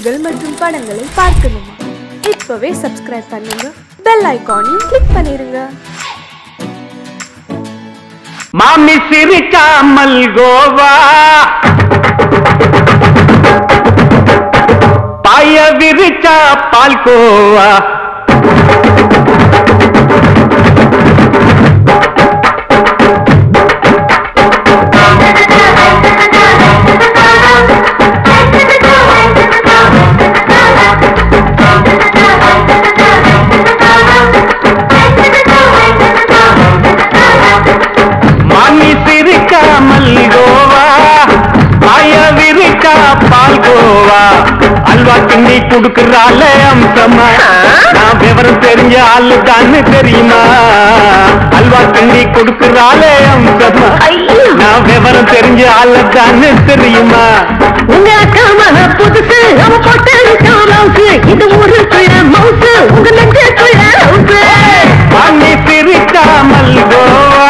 நிகழ்ச்சிகள் மற்றும் படங்களை பார்க்கணுமா? இப்பவே சப்ஸ்கிரைப் பண்ணுங்க, பெல் ஐகானையும் கிளிக் பண்ணிருங்க. மாமி சிரிக்காமல் கோவா, பாய விரிச்சா பால்கோவா, அல்வா கிண்டி குடுக்கறால அம்சமா, நான் விவரம் தெரிஞ்ச ஆளு தான்னு தெரியுமா? அல்வா கிண்டி குடுக்கறால அம்சமா, நான் விவரம் தெரிஞ்ச ஆளு தான்னு தெரியுமா? உங்க அக்காம புதுசு அவ போட்டு காலவுக்கு, இது ஊருக்குள்ள மவுசு, உங்க நெஞ்சுக்குள்ள ஹவுசு. பாண்டி சிரிக்காமல் கோவா,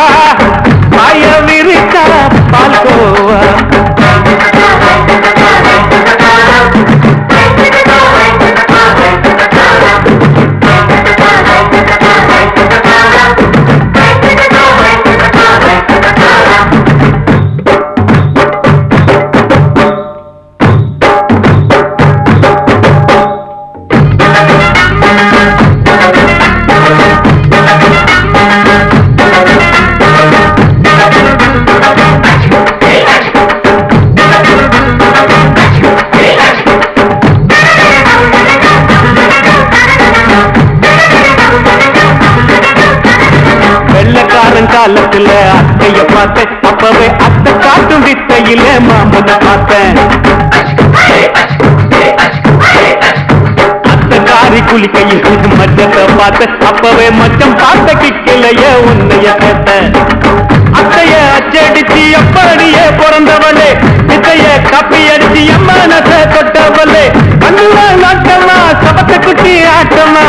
பாய விரிச்சா பால்கோவா. காலத்துல அத்தைய பார்த்தேன், அப்பவே அத்தை காட்டும் வித்தையில மாமன பார்த்தேன். அத்தை காரி குளிக்கையில் மச்சத்தை பார்த்தேன், அப்பவே மச்சம் பார்த்த கிக்கலைய உன்னைய கேட்டேன். அத்தைய அச்சடிச்சு அப்படியே பிறந்தவளே, இத்தைய கப்பி அடிச்சு எம்மனத்தை தொட்டவளே. கண்ணுல நாட்டமா, சபத்தை குட்டி ஆட்டமா,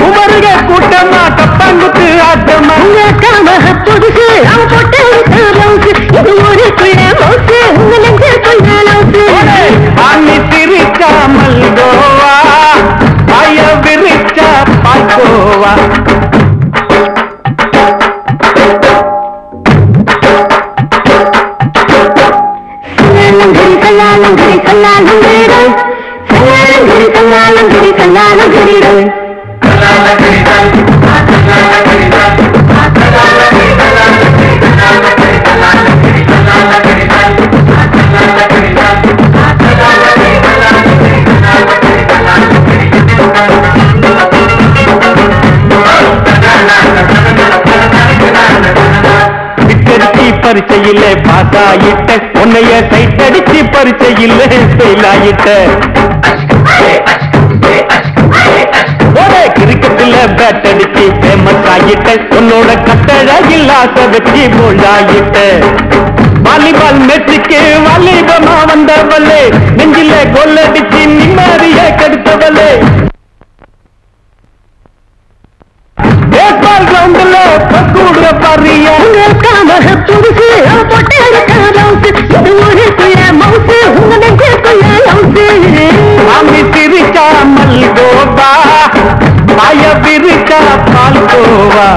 உமருக கூட்டமா, கப்பாங்குத்து ஆட்டமா. புதுசு அவ போட்டு காலவுக்கு, இது ஊருக்குள்ள மவுசு, உங்க நெஞ்சுக்குள்ள ஹவுசு. பாண்டி சிரிக்காமல் கோவா, பாய விரிச்சா பால்கோவா. பரிச்சையில பாசாயிட்ட, உன்னைய சைட் அடிச்சு பரிச்சையில செயலாயிட்ட. ஒரே கிரிக்கெட்ல பேட் அடிச்சு ஃபேமஸ் ஆகிட்ட, உன்னோட கட்டழகில் ஆசை வச்சு போலாயிட்ட. வாலிபால் மேட்சுக்கு வாலிபமா வந்தவளே, நெஞ்சில கொள்ளடிச்சு நிம்மதிய கெடுத்தவளே. பேஸ்பால் கிரவுண்ட்ல கூடுற பாரியா, புதுசு அவ போட்டு காலவுக்கு, இது ஊருக்குள்ள மவுசு, உங்க நெஞ்சுக்குள்ள ஹவுசு. மாமி சிரிக்காமல் கோவா, பாய விரிச்சா பால்கோவா.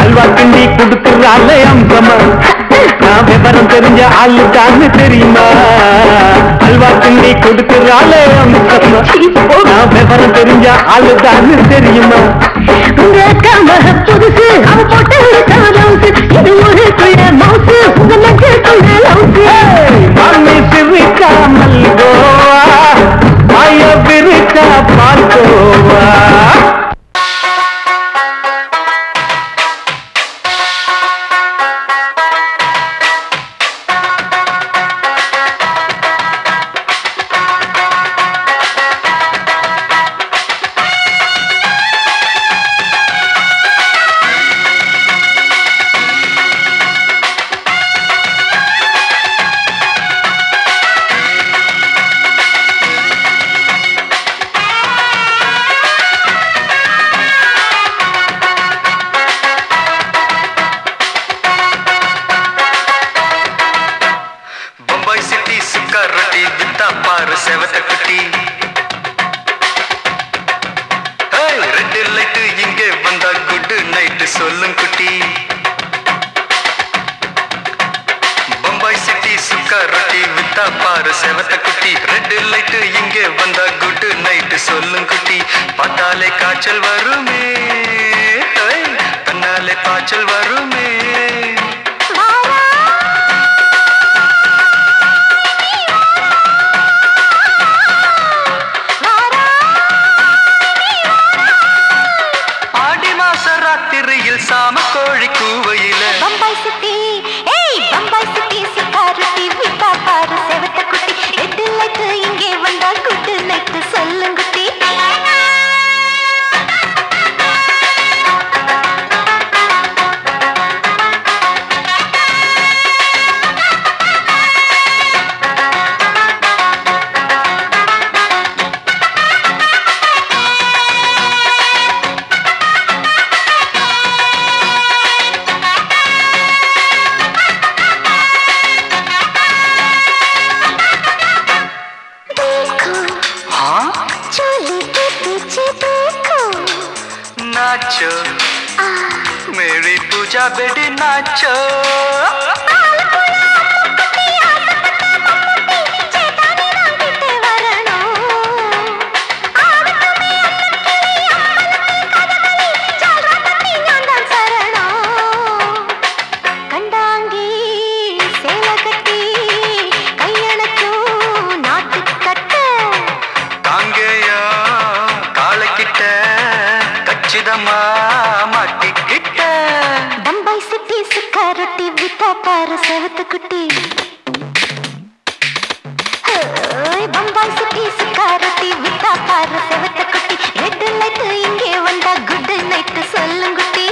அல்வா கிண்டி குடுக்கறால அம்சமா, நான் விவரம் தெரிஞ்ச ஆளு தான்னு தெரியுமா? அல்வா கிண்டி குடுக்கறால அம்சமா, நான் விவரம் தெரிஞ்ச ஆளு தான்னு தெரியுமா? உங்க அக்காம புதுசு அவ போட்டு காலவுக்கு, இது ஊருக்குள்ள மவுசு, உங்க நெஞ்சுக்குள்ள ஹவுசு. மாமி சிரிக்காமல் கோவா, பாய விரிச்சா பால்கோவா. சொல்லும் குட்டி பம்பாய் சிட்டி சுக்கா ரொட்டி வித்தா பாரு செவத்த குட்டி ரெட் லைட் இங்கே வந்தா குட் நைட் சொல்லும் குட்டி பார்த்தாலே காய்ச்சல் வருமே தன்னாலே பாய்ச்சல் வருமே சாம கோழி கூவையில பம்பாய் சிட்டி பம்பாய் சிட்டி சிக்காரட்டி விட்டா பாரு செவத்த குட்டி ரெட் லைட் இங்கே வந்தா குட் நைட் சொல்லுங்க குட்டி नाचो मेरी पूजा बेटी नाचो बम्बई सिटी सुखा रोटी बिता पार सेवत कुटी बम्बई सिटी सुखा रोटी बिता पार सेवत कुटी रेड लाइट इंगे वंदा गुड नाइट सोल्लुंगुटी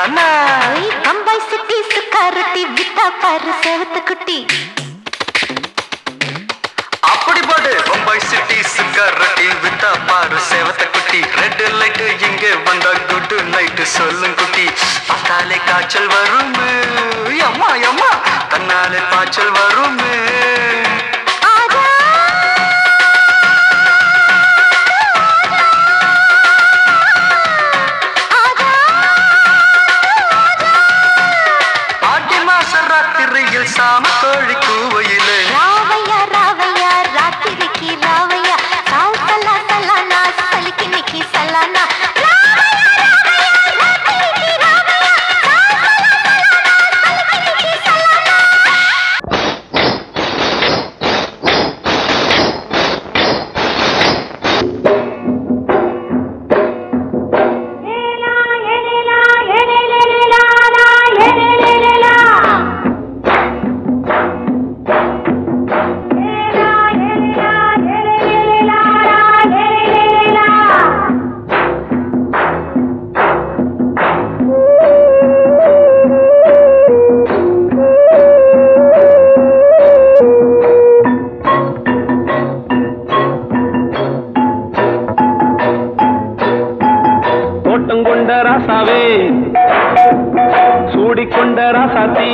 बम्बई सिटी सुखा रोटी बिता पार सेवत कुटी அப்படி போடு பம்பாய் சிட்டி சுக்கா ரொட்டி வித்தா பாரு செவத்த குட்டி ரெட் லைட் இங்கே வந்தா குட் நைட் சொல்லும் குட்டி பார்த்தாலே காய்ச்சல் வருமே அம்மா அம்மா தன்னாலே பாய்ச்சல் வருமே சாம கோழி கூவையில ராவையா ராவையா ராத்திரிக்கு ராவையா சால் சலா சலானா சலிக்கு நிக்கி சலானா சூடிக்கொண்ட ராசாத்தி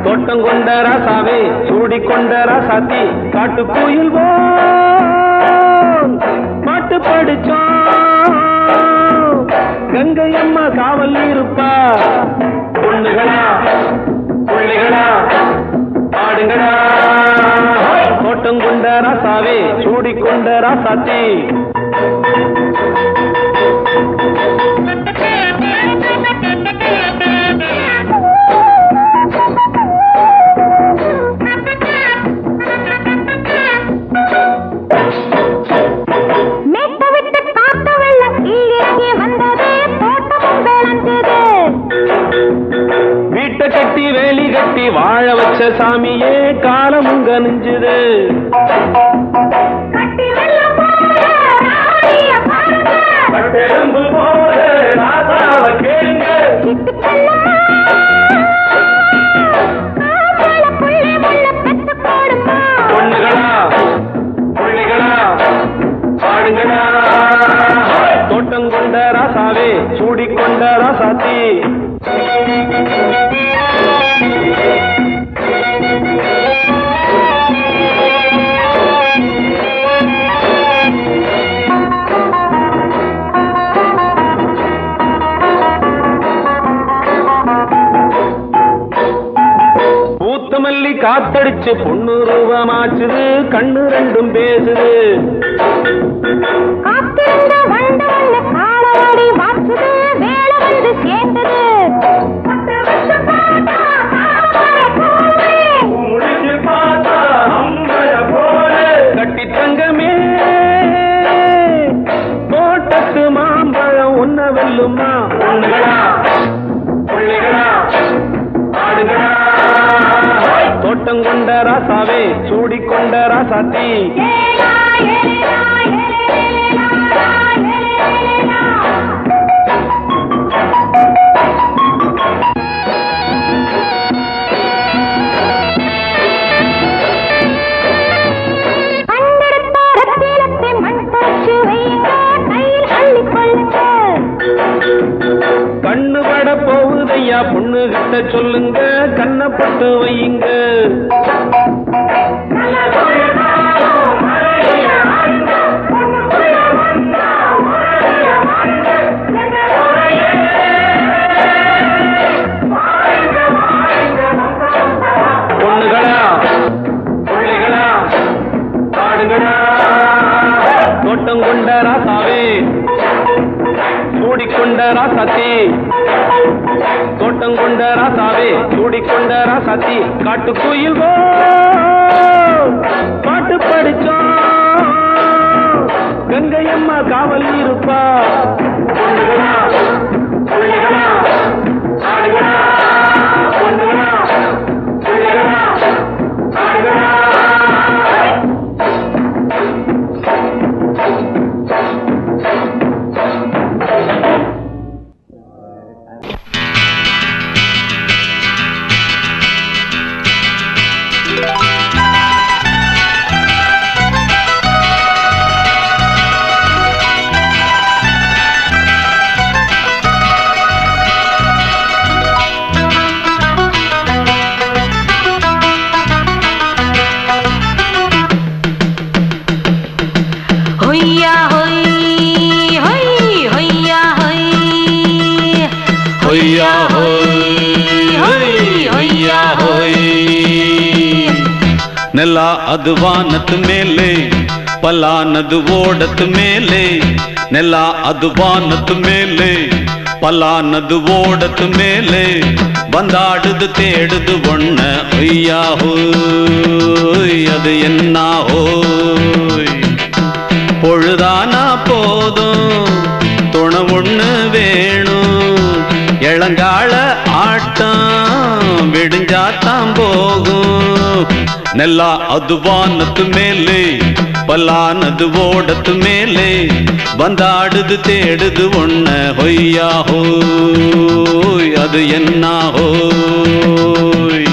தோட்டம் கொண்ட ராசாவே சூடிக்கொண்ட ராசாத்தி காட்டு கோயில் பாட்டு படிச்சோம் கங்கை அம்மா காவல் இருப்பா பொண்ணுகளா பிள்ளைகளா ஆடுங்களா தோட்டம் கொண்ட ராசாவே சூடிக்கொண்ட ராசாத்தி வாழ வச்ச சாமியே காலமுங்க நெஞ்சுது. கட்டெலும்பு போல ராசாவ கேளுங்க. பொண்ணுகளா புள்ளிகளா பாடுங்களா. தோட்டங்கொண்ட ராசாவே சூடிக்கொண்ட ராசாத்தி. பூத்தமல்லி காத்தடிச்சு பொண்ணு ரூபமாச்சுது. கண்ணு ரெண்டும் பேசுது. கட்டி தங்கமே தோட்டத்து மாம்பழம் உன்ன வெல்லுமா. பொண்ணுகளா புள்ளிகளா ஆடுகளா. தோட்டங்கொண்ட ராசாவே சூடிக்கொண்ட ராசாத்தி. கண்ணு பட போகுதையா பொண்ணு கிட்ட சொல்லுங்க. கண்ணப்பட்டு வையுங்க. பொண்ணுகளா புள்ளிகளா பாடுங்களா. தோட்டங்கொண்ட ராசாவே சூடிக்கொண்ட ராசாத்தி. தோட்டங்கொண்ட ராசாவே சூடிக்கொண்ட ராசாத்தி. காட்டுக்குயில் பாட்டு படிச்சோம். கங்கையம்மா காவல் இருப்பா. பொண்ணுகளா புள்ளிகளா ஆடுகளா. பொண்ணுகளா புள்ளிகளா ஆடுகளா. ನೆಲ ಅದು ವಾನದ ಮೇಲೆ ಪಲಾನದು ಓಡದ ಮೇಲೆ. ನೆಲ ಅದು ವಾನದ ಮೇಲೆ ಪಲಾನದು ಓಡದ ಮೇಲೆ. ಬಂದಾಡುದು தேடுது ஒண்ண ஒய்யா ஹோய் அது என்ன ஹோய். பொழுதானா போதும் துணை ஒண்ணு வேணும். இளங்கால ஆட்டம் விடிஞ்சாத்தான் போகும். ನೆಲ ಅದು ವಾನದ ಮೇಲೆ ಪಲಾನದು ಓಡದ ಮೇಲೆ. ಬಂದಾಡುದು தேடுது ஒண்ண ஒய்யா ஹோய் அது என்ன ஹோய்.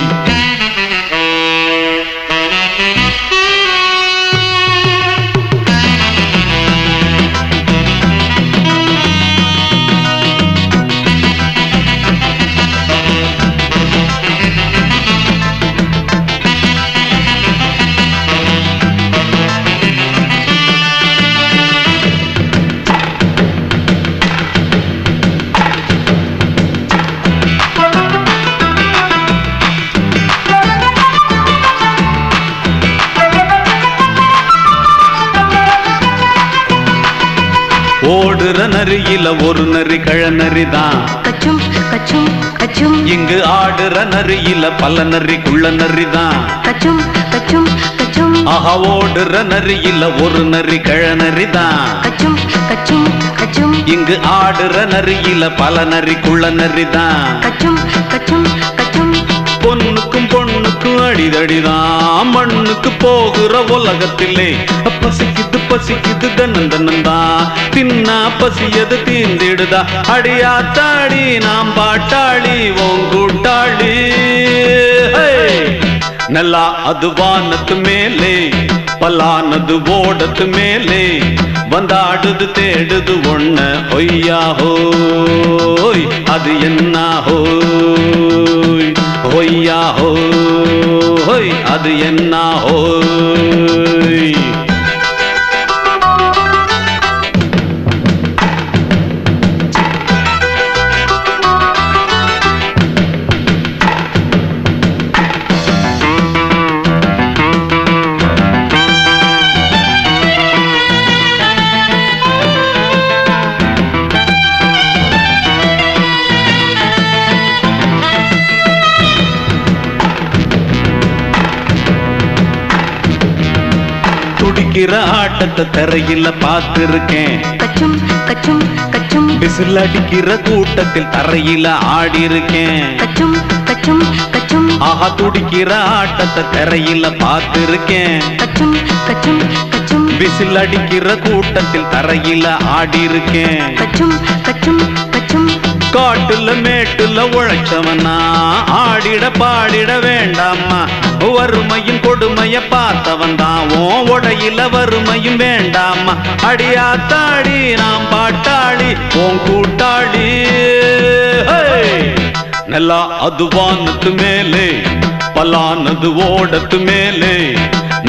ஓடுற நரியில ஒரு நரி கழநரிதான். கச்சும் கச்சும் கச்சும். இங்கு ஆடுற நரியில பல நரிக்குள்ள நரிதான். கச்சும் கச்சும் கச்சும். ஆஹா ஓடுற நரியில ஒரு நரி கழநரிதான். கச்சும் கச்சும் கச்சும். இங்கு ஆடுற நரியில பல நரிக்குள்ள நரிதான். கச்சும் கச்சும் கச்சும். பொண்ணுக்கும் பொண்ணுக்கும் அடிதடிதான் மண்ணுக்கு போகிற உலகத்திலே பசிக்குது பசிக்குது தன்னன் தன்னந்தான் தின்னா பசியது தீந்திடுதா அடியாத்தாடி நாம் பாட்டாளி ஓங்கூட்டாளி நல்லா அது வானத்து மேலே பலானது ஓடத்து மேலே வந்தாடுது தேடுது ஒண்ண ஒய்யா ஹோய் அது என்ன ஹோய் ஒய்யா ஹோய் அது என்ன ஹோய் ஆட்டத்தை தரையில பார்த்திருக்கேன் கச்சும் கச்சும் கச்சும் விசில் அடிக்கிற கூட்டத்தில் தரையில ஆடி இருக்கேன் கச்சும் கச்சும் கச்சும் ஆஹா துடிக்கிற ஆட்டத்தை தரையில பார்த்திருக்கேன் கச்சும் கச்சும் கச்சும் விசில் அடிக்கிற கூட்டத்தில் தரையில ஆடி இருக்கேன் கச்சும் கச்சும் கச்சும் காட்டுல மேட்டுல உழைச்சவனா ஆடிட பாடிட வேண்டாமா வறுமையின் கொடுமைய பார்த்தவன் தான் உடையில வறுமையும் வேண்டாமா அடியாத்தாடி நாம் பாட்டாளி ஓன் கூட்டாளி நல்லா அது வானத்து மேலே பலானது ஓடத்து மேலே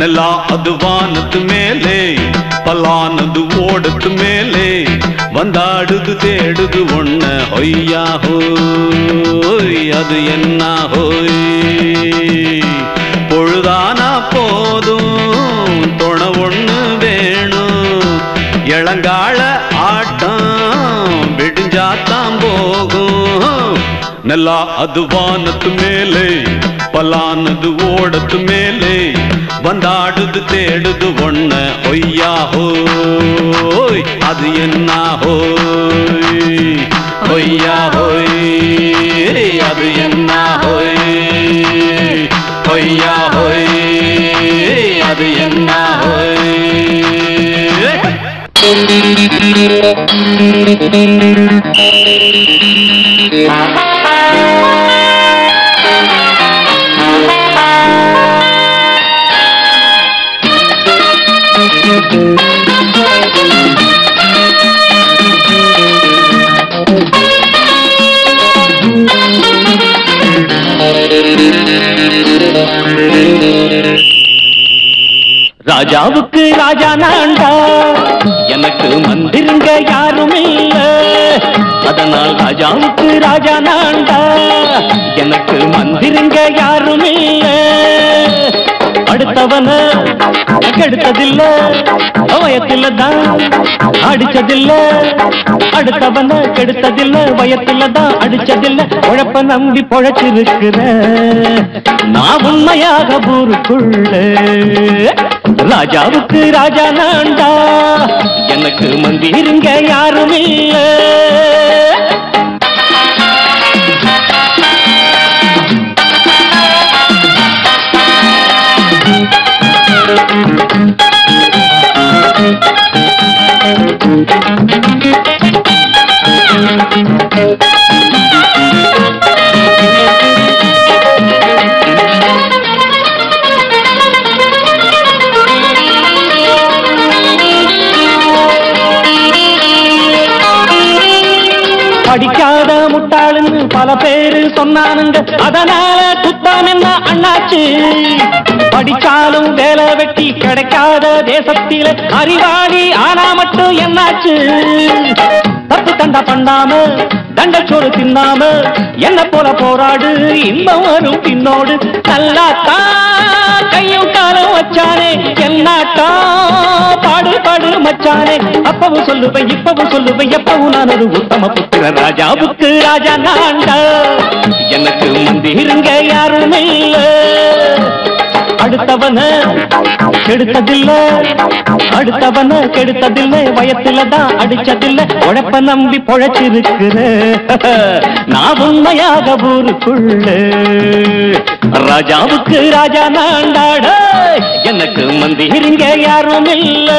நல்லா அது வானத்து மேலே பலானது ஓடத்து மேலே வந்தாடுது தேடுது ஒண்ண ஒய்யா ஹோய் அது என்ன ஹோய் பொழுதானா போதும் துணை ஒண்ணு வேணும் இளங்கால ஆட்டம் விடிஞ்சாத்தான் போகும் நல்லா அது வானத்து மேலே பலானது ஓடத்து மேலே வந்தாடுது தேடுது ஒண்ண ஒய்யா ஹோய் அது என்ன ஹோய் ஒய்யா ஹோய் அது என்ன ஹோய் ஒய்யா ஹோய் அது என்ன ஹோய் ராஜாவுக்கு ராஜா நான்டா எனக்கு மந்திருங்க யாரும் இல்ல அதனால் ராஜாவுக்கு ராஜா நான்டா எனக்கு மந்திருங்க யாரும் இல்ல அடுத்தவன கெடுத்ததில்ல வயத்துல தான் அடிச்சதில்ல அடுத்தவன கெடுத்ததில்ல வயத்துல தான் அடிச்சதில்ல உழப்ப நம்பி பொழைச்சிருக்கிற நான் உண்மையாக ஊருக்குள்ள ராஜாவுக்கு ராஜா நான்டா எனக்கு மந்திருங்க யாரும் இல்ல படிக்காத முட்டாளுன்னு பல பேரு சொன்னானுங்க அதனால குத்தம் என்ன அண்ணாச்சு படிச்சாலும் வேலை வெட்டி கிடைக்காத தேசத்தில அறிவாளி ஆனா மட்டும் என்னாச்சு தப்பு தண்டா பண்ணாம தண்டச்சோறு தின்னாம என்ன போல போராடு இன்பம் வரும் பின்னோடு நல்லாத்தா கையும் காலம் வச்சானே என்னாட்டா பாடு பாடு மச்சானே அப்பவும் சொல்லுவேன் இப்பவும் சொல்லுவேன் எப்பவும் நான் ஒரு உத்தம புத்திர ராஜாவுக்கு ராஜா நான்டா எனக்கு மந்திருங்க யாரும் இல்ல அடுத்தவன கெடுத்ததில்ல, அடுத்தவன கெடுத்ததில்ல, வயத்துல தான் அடிச்சதில்ல, உழைப்ப நம்பி பொழைச்சிருக்கிற நான் உண்மையாக ஊருக்குள்ள ராஜாவுக்கு ராஜா நாண்டாட, எனக்கு மந்திரிங்க யாரும் இல்ல.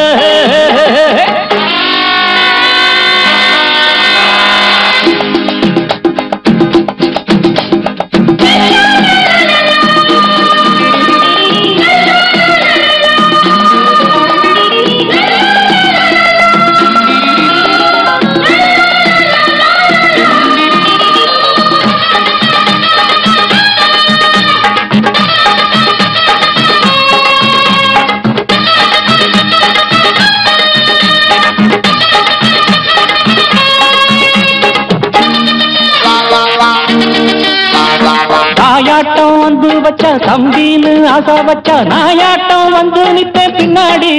தாயாட்டம் வந்து வச்சா தம்பின்னு ஆசா வச்சா நாயாட்டம் வந்து நித்த பின்னாடி,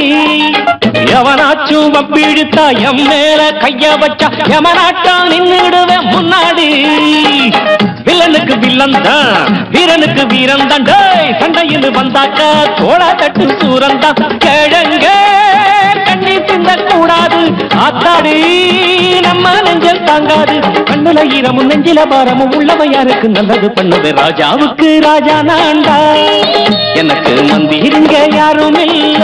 எவனாச்சும் வப்பிடித்தா எம் மேல கைய வச்சா எவனாட்டம் நின்னுடுவேன் முன்னாடி. வில்லனுக்கு வில்லன் தான், வீரனுக்கு வீரன் தான், சண்டையில் வந்தாக்கா தோளா தட்டு சூரன் தான். கிழங்க கண்ணி தின்ன கூடாது ஆத்தாடி, நம்ம நெஞ்சல் தாங்காது, கண்ணுல ஈரமும் நெஞ்சில பாரமும் உள்ளவன் யாருக்கு நல்லது பண்ணுது. ராஜாவுக்கு ராஜா நான்டா, எனக்கு மந்திரிங்க யாரும் இல்ல.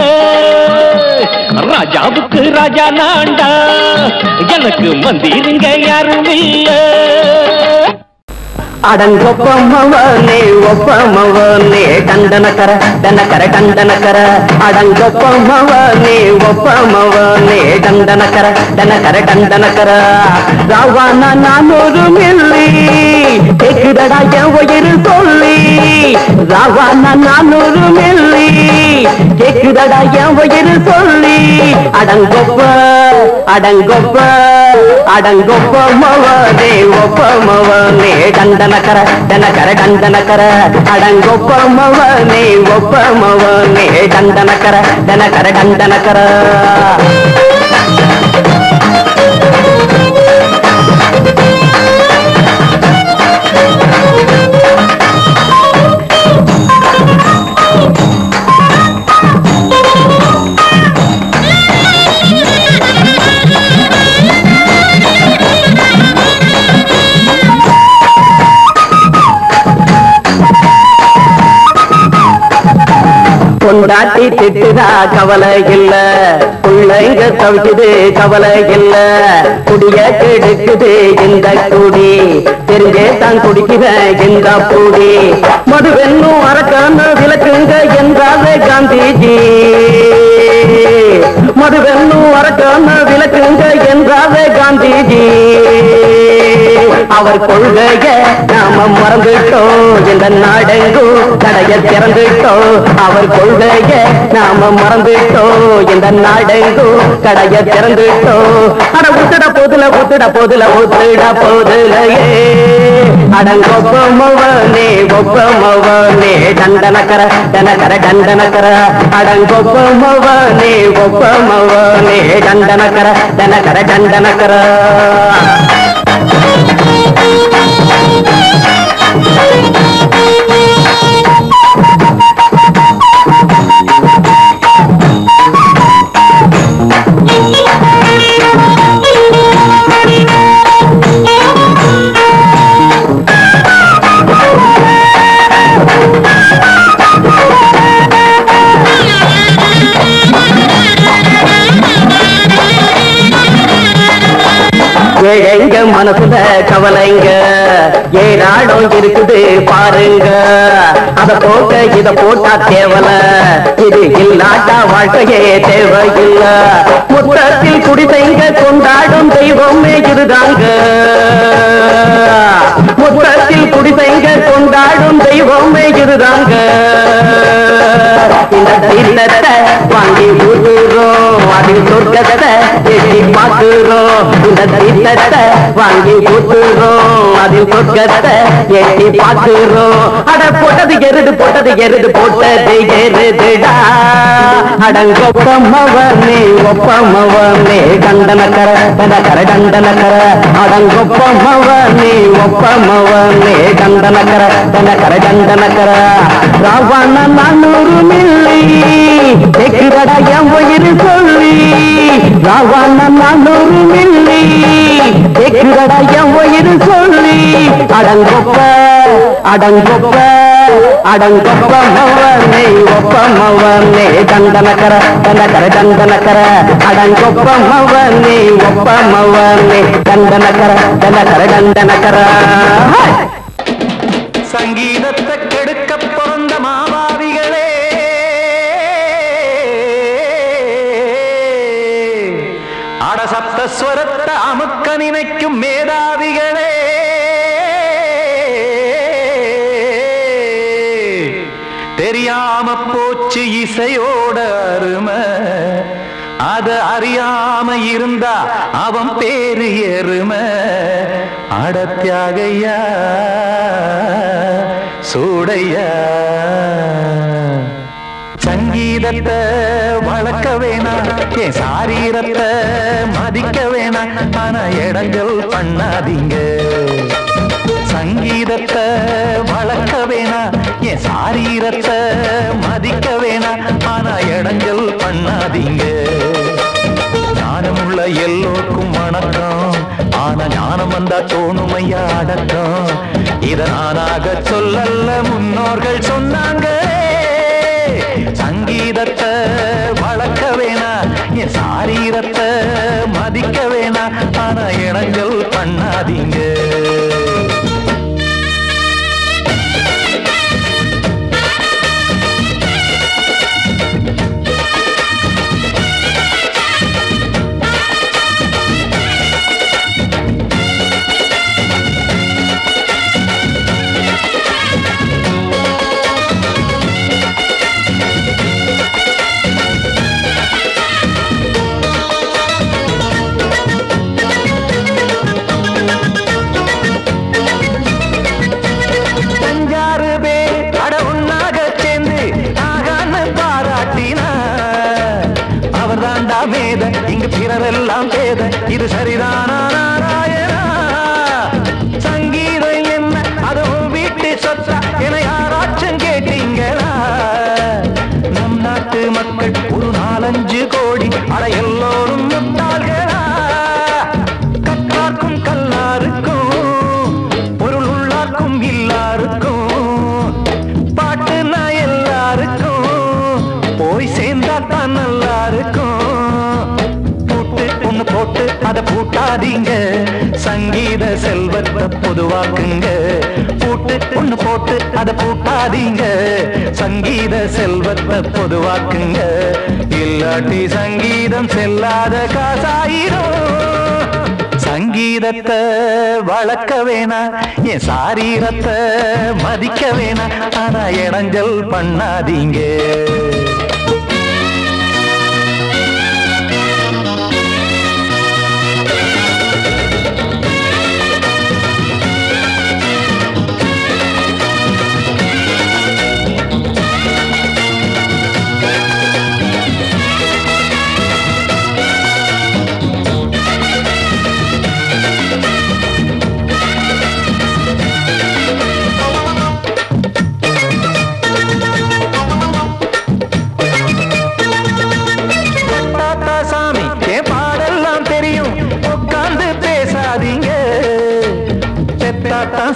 ராஜாவுக்கு ராஜா நான்டா, எனக்கு மந்திரிங்க யாரும் இல்ல. அடங்கொப்பமவனே ஒப்பமவனே கண்டனக்கர தனக்கர கண்டனக்கர, அடங்கொப்பமவனே ஒப்பமவனே கண்டனக்கர தனக்கர கண்டனக்கர. ராவான 400 மில்லி கேக்குதடா என் உயிர் சொல்லி, ராவான 400 மில்லி கேக்குதடா என் உயிர் சொல்லி. அடங்கொப்ப அடங்கொப்ப அடங்கொப்பமவனே ஒப்பமவனே கண்டனக்கர தனக்கர கண்டனக்கர, அடங்கொப்பமவனே ஒப்பமவனே கண்டனக்கர தனக்கர கண்டனக்கர. கொண்டாட்டி திட்டுதா கவலை இல்ல, பிள்ளைங்க தவிக்குது கவலை இல்ல, குடிய கெடுக்குது இந்த குடி, தெரிஞ்சே தான் குடிக்கிற இந்த பூடி. மதுவென்னும் அரக்கான விளக்குங்க என்றாலே காந்திஜி, மதுவென்னும் அரக்கான விளக்குங்க என்றாலே காந்திஜி. அவர் கொள்கைய நாம மறந்துட்டோம், இந்த நாடெங்கும் கடைய திறந்துட்டோம். அவர் கொள்கைய நாம மறந்துட்டோம், இந்த நாடெங்கும் கடைய திறந்துட்டோம். அட ஊத்துட போதுல ஊத்துட போதுல ஊத்துட போதுலையே, அடங்கொப்பமவனே ஒப்பமவனே தண்டனக்கர தனக்கர தண்டனக்கர, அடங்கொப்பமவனே ஒப்பமவனே தண்டனக்கர தனக்கர தண்டனக்கர. ஏழைங்க மனசுல கவலைங்க ஏராளம் இருக்குது பாருங்க, அத போக்க இத போட்டா தேவல, இது இல்லாட்டா வாழ்க்கையே தேவையில்ல. முத்தத்தில் குடிசைங்க கொண்டாடும் தெய்வமே இதுதாங்க, முத்தத்தில் குடிசைங்க கொண்டாடும் தெய்வமே இதுதாங்க. இந்த தீர்த்தத்தை வாங்கி ஊதுறோம், அதில் சொர்க்கத்தை எட்டி பார்க்கிறோம். இந்த தீர்த்தத்தை வாங்கி ஊத்துறோம், அதில் சொர்க்கத்தை எட்டி பார்க்கிறோம். அட போட்டது எருது போட்டது எருது போட்டது எருதுடா, அடங்கொப்பமவனே ஒப்பமவனே கண்டனக்கர கர கண்டனக்கர அடங்கொப்பமவனே ஒப்பமவனே கண்டனக்கர கர கண்டனக்கர ராவண 400 மில்லி தெக்குதட என் உயிர் சொல்லி ராவண 400 மில்லி தெக்குதட என் உயிர் சொல்லி அடங்கொப்ப அடங்கொப்ப அடங்கொப்பமவனே ஒப்பமவனே கண்டனக்கர கண்டனக்கர அடங்கொப்பமவனே ஒப்பமவனே கண்டனக்கர கண்டனக்கர சங்கீதத்தை கெடுக்க பிறந்த மாபாவிகளே அடசப்தஸ்வரத்தை அமுக்க நினைக்கும் மேதாவிகளே தெரியாம போச்சு இசையோட அருமை அத அறியாம இருந்தா அவன் பேரு எருமை அடத்தியாகையா சூடையா சங்கீதத்தை வளர்க்க வேணாம் என் சாரீரத்தை மதிக்க வேணாம் ஆனா இடங்கள் பண்ணாதீங்க சங்கீதத்தை வளர்க்க வேணாம் என் சாரீரத்தை மதிக்க வேணாம் ஆனா இடங்கள் பண்ணாதீங்க ஞானமுள்ள எல்லோருக்கும் வணக்கம் ஆனா ஞானம் வந்தா தோணுமையா அடக்கம் இத நானாக சொல்லல்ல முன்னோர்கள் சொன்னாங்க சங்கீதத்தை வளர்க்க வேணாம் என் சாரீரத்தை மதிக்க வேணாம் ஆனா இடங்கள் பண்ணாதீங்க இங்கு பிறரெல்லாம் பேத இது சரிதானா நாராயணா சங்கீதம் என்ன அதுவும் வீட்டு சொத்தா என யாராச்சும் கேட்டீங்களா நம் நாட்டு மக்கள் ஒரு 4-5 கோடி அட எல்லோரும் முட்டாள்களா கற்றார்க்கும் கல்லாருக்கும் பொருள் உள்ளார்க்கும் இல்லாருக்கும் பாட்டுனா எல்லாருக்கும் போய் சேர்ந்தா தான் நல்லா இருக்கும் போட்டு அத பூட்டாதீங்க சங்கீத செல்வத்தை பொதுவாக்குங்க பூட்டு ஒண்ணு போட்டு அத பூட்டாதீங்க சங்கீத செல்வத்தை பொதுவாக்குங்க இல்லாட்டி சங்கீதம் செல்லாத காசாயிரும் சங்கீதத்தை வளர்க்க வேணாம் என் சாரீரத்தை மதிக்க வேணாம் ஆனா இடைஞ்சல் பண்ணாதீங்க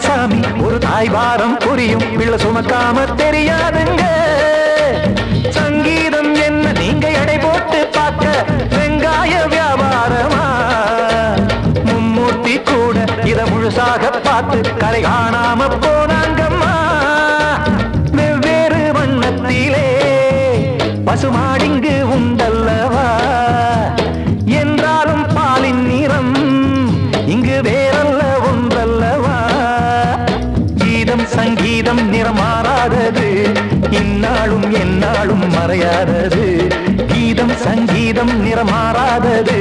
சாமி ஒரு தாய் வாரம் புரியும் பிள்ளை சுமக்காம தெரியாதுங்க சங்கீதம் என்ன நீங்க எடை போட்டு பார்க்க வெங்காய வியாபாரமா மும்மூர்த்தி கூட இத முழுசாக பார்த்து கரை காணாம போனாங்கம்மா வெவ்வேறு வண்ணத்திலே பசுமாடிங்கு உண்டல்லவா என்றாலும் பாலின் நிறம் இங்கு வேறல்ல ஒன்றல்லவா சங்கீதம் நிறமாறாதது இந்நாளும் எந்நாளும் மறையாதது கீதம் சங்கீதம் நிறமாறாதது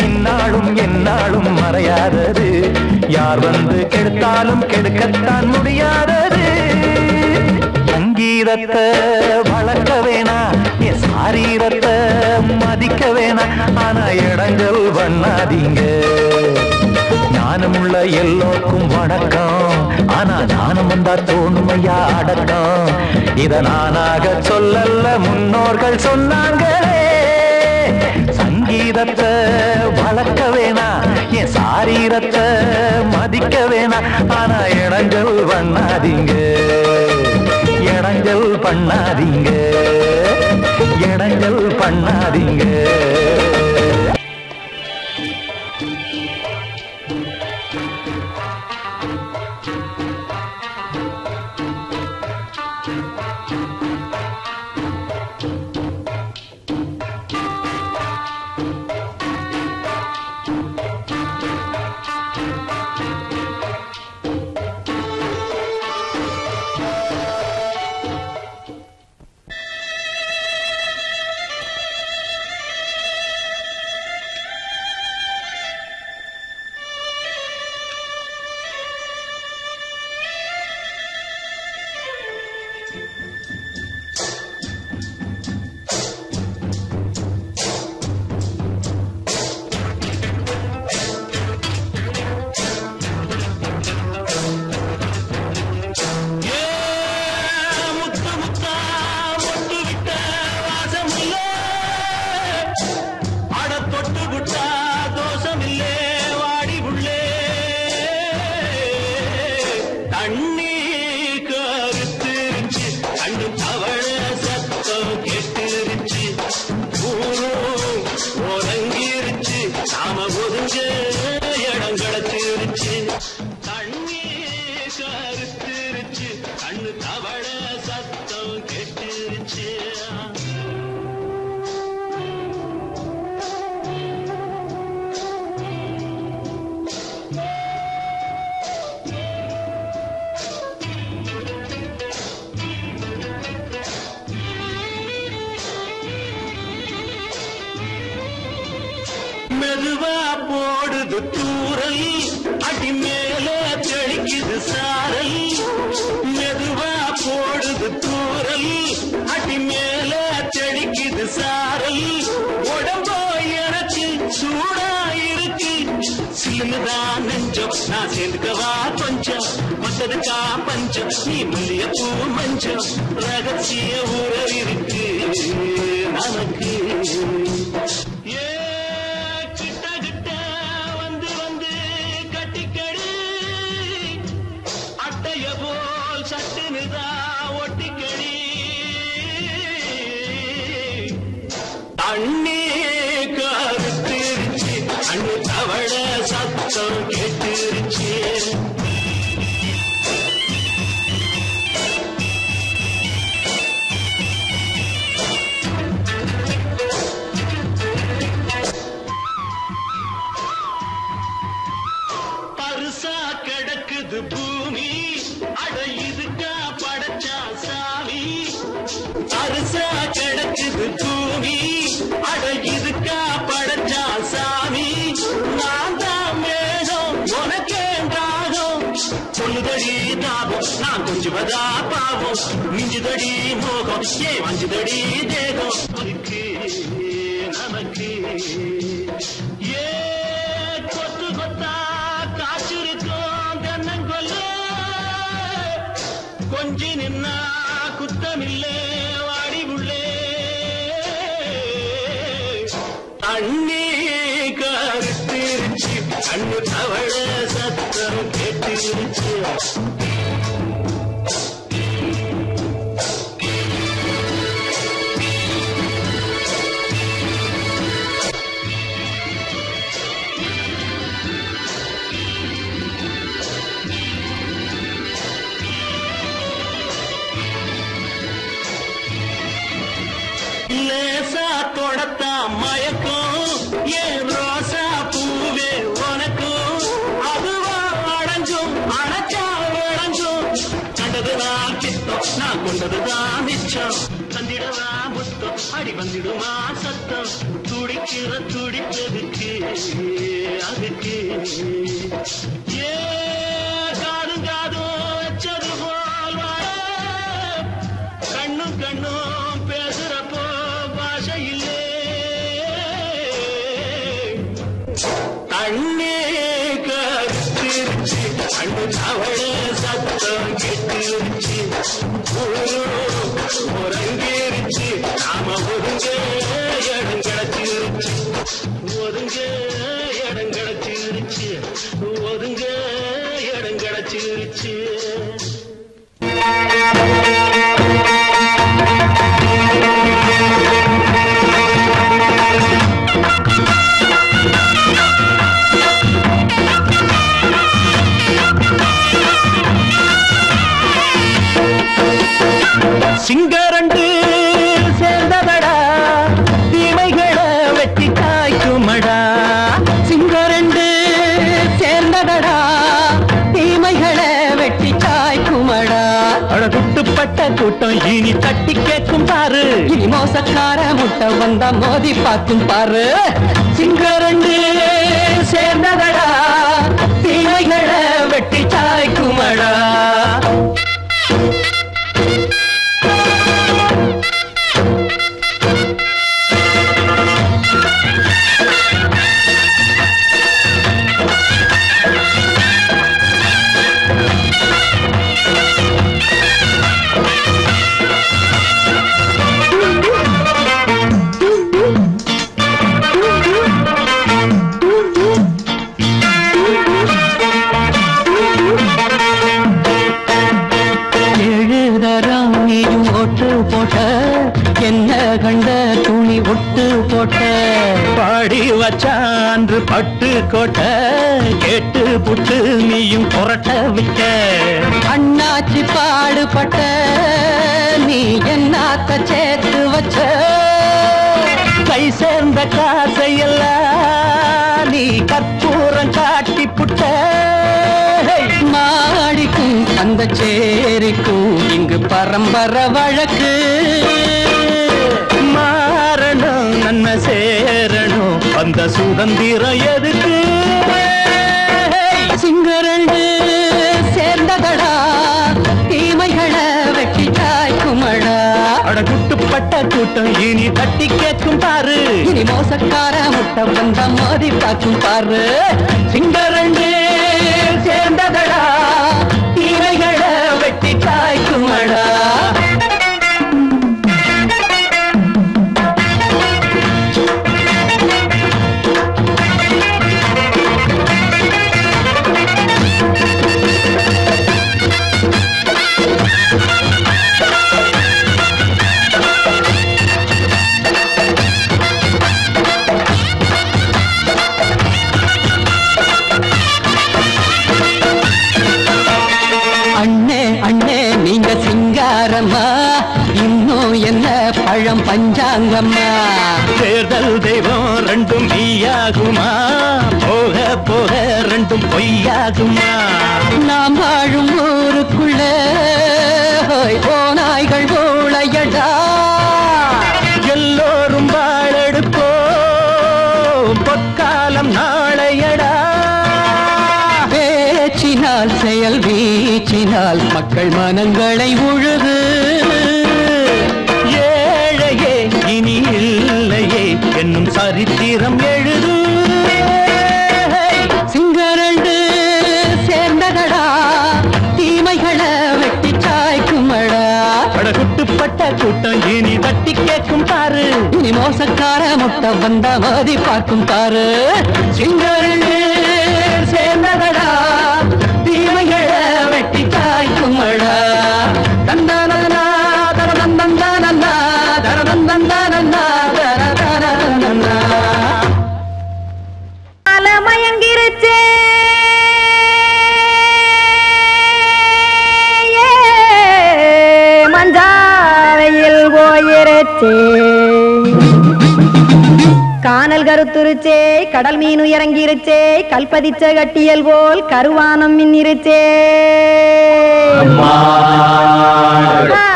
இந்நாளும் எந்நாளும் மறையாதது யார் வந்து கெடுத்தாலும் கெடுக்கத்தான் முடியாதது சங்கீத சங்கீதத்தை வளர்க்க வேணா, என் சாரீரத்தை மதிக்க வேணா, ஆனா இடங்கள் பண்ணாதீங்க. ஞானமுள்ள எல்லோருக்கும் வணக்கம், ஆனா ஞானம் வந்தா தோணுமையா அடக்கம். இத நானாக சொல்லல, முன்னோர்கள் சொன்னாங்களே. சங்கீதத்தை வளர்க்க வேணா, என் சாரீரத்தை மதிக்க வேணா, ஆனா இடங்கள் பண்ணாதீங்க, இடங்கள் பண்ணாதீங்க, இடங்கள் பண்ணாதீங்க. மெதுவா போடுது தூரல், அடி மேல தெளிக்குது சாரல். மெதுவா போடுது தூரல், அடி மேல தெளிக்குது சாரல். உடம்போ எனக்கு சூடா இருக்கு, சில்லுதான் நெஞ்சம், நான் சேர்ந்துக்கவா கொஞ்சம். மத்ததுக்கா பஞ்சம், நீ மல்லிய பூ மஞ்சம். ரகசிய உறவு இருக்கு நமக்கு. அண்ணே கருத்திருச்சு, அண்ணு தவள சத்தம் கேட்டுருச்சு. பருசா கிடக்குது பூமி, அட இதுக்கா படைச்சா சாமி. பருசா கிடக்குது பூமி, அட இதுக்கா படைச்சா சாமி. நான் தான் மேகம், உனக்கே தாகம். சொல்லுதடி தாபம், நான் கொஞ்சுவதா பாவம். மிஞ்சுதடி மோகம், ஏ வஞ்சுதடி தேகம். அதுக்கு நமக்கு ஏ கொத்து கொத்தா காய்ச்சிருக்கோம் தென்னங்கொல்ல. கொஞ்சி நின்னா குத்தமில்லே வாடி உள்ளே. அண்ணே கருத்திருச்சு, அண்ணு தவள சத்தம் கேட்டுருச்சு. லேசா தொடத்தா மயக்கம், ஏன் ரோசா பூவே உனக்கும். அதுவா அடைஞ்சும் அடைச்சா விளைஞ்சும். கண்டதுதான் கித்தம், நான் கொண்டதுதான் மிச்சம். தந்திடவா முத்தம், அடி வந்திடுமா சத்தம். துடிக்கிற துடிப்பதுக்கு அதுக்கு ஏ காதும் காதும் வச்சது போல் தண்ணே கத்திருச்சு அண்ணு தவள சத்தம் கெட்டிருச்சு உறங்கிருச்சு நாம ஒதுங்க இடம் கிடைச்சிருச்சு ஒதுங்க இடம் கிடைச்சிருச்சு ஒதுங்க இடம் கிடைச்சிருச்சு சிங்கரண்டு சேர்ந்ததடா தீமைகளை வெட்டி காய்க்குமடா சிங்கரண்டு சேர்ந்ததடா தீமைகளை வெட்டி காய்க்குமடா அழகுட்டுப்பட்ட கூட்டம் இனி தட்டி கேட்கும் பாரு இனி மோசக்கார முட்டை வந்தா மோதி பார்க்கும் பாரு சிங்கரண்டு சேர்ந்ததடா தீமைகளை வெட்டி காய்க்குமடா என்ன கண்ட துணி ஒட்டு போட்ட பாடி வச்சான்று பட்டு கோட்ட கேட்டு புட்டு நீயும் புரட்ட விட்ட அண்ணாச்சி பாடுபட்ட நீ என்னாத்த சேர்த்து வச்ச கை சேர்ந்த காசையெல்லாம் நீ கற்பூரம் காட்டி புட்ட மாடிக்கும் அந்த சேரிக்கும் இங்கு பரம்பரை வழக்கு மாறணும் நன்மை சேரணும் அந்த சுதந்திரம் எதுக்கு சிங்கரண்டு சேர்ந்ததடா தீமைகளை வெட்டி காய்க்குமடா அடகுட்டுப்பட்ட கூட்டம் இனி தட்டி கேட்கும் பாரு இனி மோசக்கார முட்டை வந்த மோதி பார்க்கும் பாரு சிங்கரண்டு சேர்ந்ததடா தீமைகளை வெட்டி காய்க்குமடா இன்னும் என்ன பழம் பஞ்சாங்கம்மா தேர்தல் தெய்வம் ரெண்டும் மெய்யாகுமா போக போக ரெண்டும் பொய்யாகுமா நாம் வாழும் ஊருக்குள்ள போனாய்கள் ஊழையடா எல்லோரும் வாழெடுப்போம் பொற்காலம் நாளையடா பேச்சினால் செயல் வீச்சினால் மக்கள் மனங்களை உழுது ஏழையே இனி இல்லையே என்னும் சரித்திரம் எழுது சிங்கரண்டு சேர்ந்ததடா தீமைகளை வெட்டி சாய்க்குமடா அடகுட்டுப்பட்ட கூட்டம் இனி தட்டி கேட்கும் பாரு இனி மோசக்கார முட்டை வந்த மோதி பார்க்கும் பாரு சிங்கரண்டு சேர்ந்ததடா தீமைகளை வெட்டி காய்க்குமடா தந்தனா தரதந்தந்தனா தரதந்தந்தனா தரதந்தனா அலமயங்கிருச்சே மஞ்சாவையில் போயிருச்சே கானல் கருத்துருச்சே கடல் மீன் இறங்கிருச்சே கல்பதிச்ச கட்டியல் போல் கருவானம் மின்னிருச்சே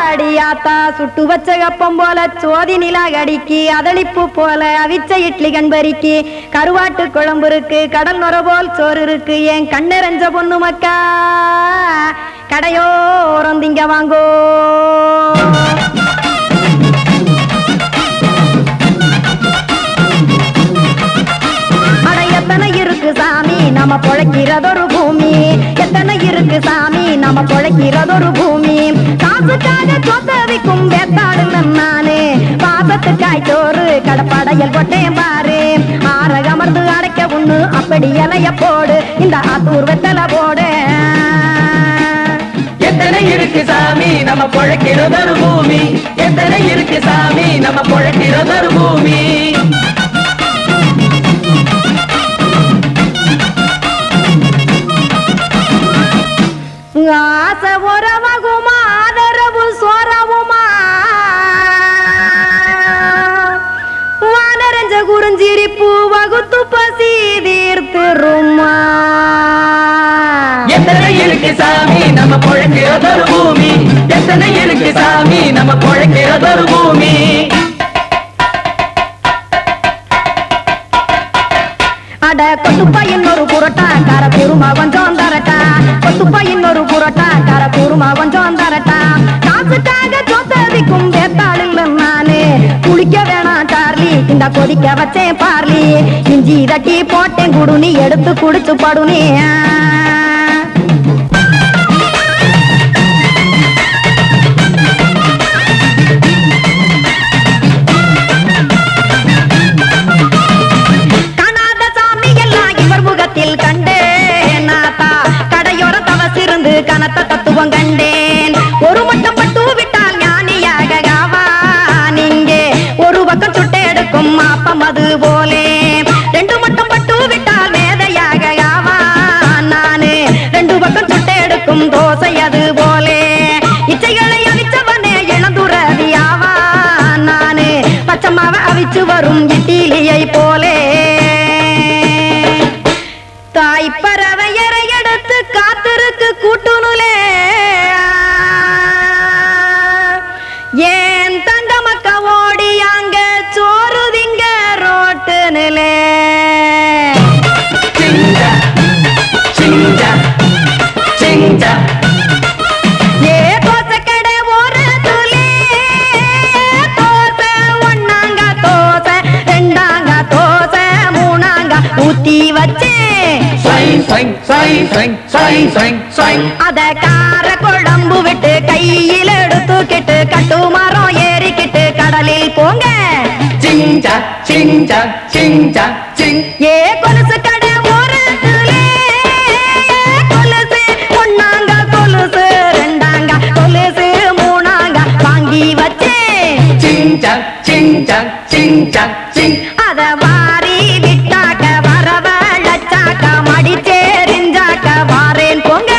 அடியாத்தா சுட்டு வச்ச கப்பம் போல சோதி நிலா கடிக்கு அதளிப்பு போல அவிச்ச இட்லி கண்பறிக்கு கருவாட்டு குழம்பு இருக்கு கடல் நுர போல் சோறு இருக்கு என் கண்ணெரஞ்ச பொண்ணு மக்கா கடையோரம் திங்க வாங்கோ நம்ம பொழைக்கிறதொரு பூமி. எத்தனை இருக்கு சாமி நம்ம பொழைக்கிறதொரு பூமி. காசுக்காக சொத்தவிக்கும் வேத்தாடுங்க நானு. பாசத்துக்காய் சோறு கடப்படையல் கொட்டேன் பாரு. ஆற அமர்ந்து அடைக்க ஒண்ணு அப்படி இலைய போடு. இந்த ஆத்தூர் வெத்தலை போடு. எத்தனை இருக்கு சாமி நம்ம பொழைக்கிறதொரு பூமி. எத்தனை இருக்கு சாமி நம்ம பொழைக்கிறதொரு பூமி. ஆசை உறவகுமா ஆதரவு சோறவுமா வானரஞ்ச குறிஞ்சிரிப்பு வகுத்து பசி தீர்த்துருமா. எத்தனை இருக்கு சாமி நம்ம பொழைக்கிறதொரு பூமி. எத்தனை இருக்கு சாமி நம்ம பொழைக்கிறதொரு பூமி. அட கொத்துப்பா இன்னொரு புரோட்டா கார பெருமா கொஞ்சம் தரட்டா. கொத்துப்பா இன்னொரு புரோட்டா கார பெருமா கொஞ்சம் தரட்டா. காசுக்காக சொத்ததிக்கும் வேத்தாளில்ல நானு. குளிக்க வேணாம் சார்லி இந்த கொதிக்க வச்சேன் பார்லி. இஞ்சி தட்டி போட்டேன் குடுனி எடுத்து குடிச்சு படுனி. கனத்த தத்துவம் கண்டேன். ஒரு மட்டும் பட்டு விட்டால் ஞானியாக காவான் இங்கே. ஒரு பக்கம் சுட்டு எடுக்கும் மாப்பம் அது போலே. ரெண்டு மட்டும் பட்டு விட்டால் மேதையாக காவான் நானு. ரெண்டு பக்கம் சுட்டு எடுக்கும் தோசை அது போலே. இச்சைகளை அவிச்சவனே இளந்துறவி ஆவான் நானு. பச்சமாவ அவிச்சு வரும் இட்டிலியை போலே. தாய் பறவையரை எடுத்து காத்திருக்கு கூட்டுனுலே. ஏன் தங்க மக்க ஓடி அங்க சோறுதிங்க ரோட்டு நிலே. ஏ தோசை கடை ஒரு துளி தோசை. ஒன்னாங்க தோசை ரெண்டாங்க தோசை மூணாங்க ஊத்தி வச்சே. அத கார குழம்பு விட்டு கையில் எடுத்துக்கிட்டு கட்டுமரம் ஏறிக்கிட்டு கடலில் போங்க. ஏ கொலுசு கடை ஓரத்துலே கொலுசு. ஒன்னாங்க கொலுசு ரெண்டாங்க கொலுசு மூணாங்க வாங்கி வச்சே. அத வாரி விட்டாக்க வரவழைச்சாக்க மடிச்சேரிஞ்சாக்க வாரேன் போங்க.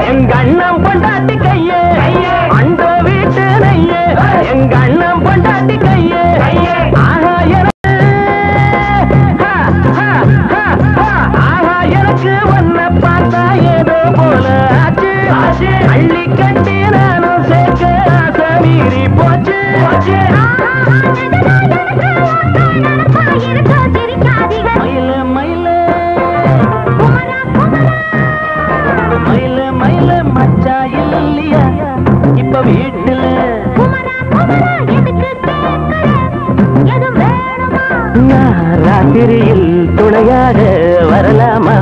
எங்கண்ணம் பொண்டாட்டி கையே அந்த வீட்டு நையே எங்கண்ணம் பொண்டாட்டி கையே ஆஹா எனக்கு ஒன்ன பார்த்தா ஏதோ போல ஆச்சு அள்ளி கட்டி நானும் சேர்க்க ஆசை மீறி போச்சு மயில மயில மயில மயில மச்சா இல்லையா இப்ப வீட்டுல ராத்திரியில் துணையாக வரலாமா?